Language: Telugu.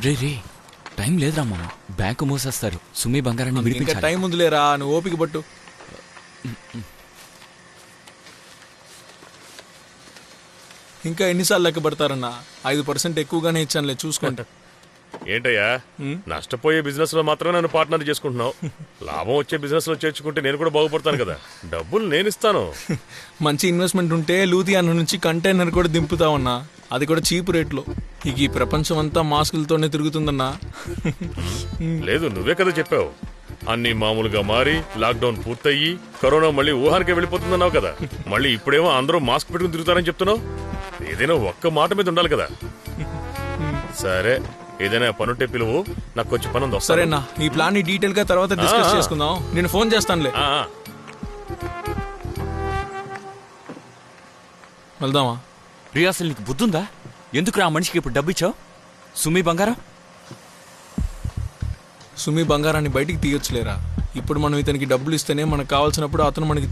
రే టైం లేదురా మామ, బ్యాంకు మూసేస్తారు. సుమి బంగారాన్ని ఇంకా విడిపించాలి. టైం ఉందిలేరా, నువ్వు ఓపిక పట్టు. ఇంకా ఎన్నిసార్లు లెక్క పడతారన్నా? 5% ఎక్కువగానే ఇచ్చానులే, చూసుకోండి. ఏంటయ్యా, నష్టపోయే బిజినెస్ లో మాత్రమే నన్ను పార్ట్నర్ చేసుకుంటున్నావు. లాభం వచ్చే బిజినెస్ లో చేర్చుకుంటే నేను కూడా బాగుపడతాను కదా. డబ్బులు నేను ఇస్తాను. మంచి ఇన్వెస్ట్మెంట్ ఉంటే లూథియానా నుంచి కంటైనర్ కూడా దింపుతావన్నా, అది కూడా చీప్ రేట్లో. ఇక ఈ ప్రపంచం అంతా మాస్కులతోనే తిరుగుతుందన్నా. లేదు, నువ్వే కదా చెప్పావు. అన్ని మామూలుగా మారి లాక్డౌన్ పూర్తయ్యి కరోనా మళ్ళీ ఊహానికే వెళ్ళిపోతుందన్నావు కదా. మళ్ళీ ఇప్పుడేమో అందరూ మాస్క్ పెట్టుకుని తిరుగుతారని చెప్తున్నావు. ఏదైనా ఒక్క మాట మీద ఉండాలి కదా. సరే, ఏదైనా పనుంటే పిలువు, నాకు కొంచెం పని ఉంది. సరేనా, ఈ ప్లాన్ ని డీటెయిల్ గా తర్వాత డిస్కస్ చేసుకుందాం. నేను ఫోన్ చేస్తానులే. వెళ్దామా? రియా, అసలు నీకు బుద్ధుందా? ఎందుకు ఆ మనిషికి ఇప్పుడు డబ్బు ఇచ్చావు? సుమి బంగారం సుమి బంగారాన్ని బయటికి తీయొచ్చులేరా. ఇప్పుడు మనం ఇతనికి డబ్బులు ఇస్తేనే మనకు కావాల్సినప్పుడు అతను మనకి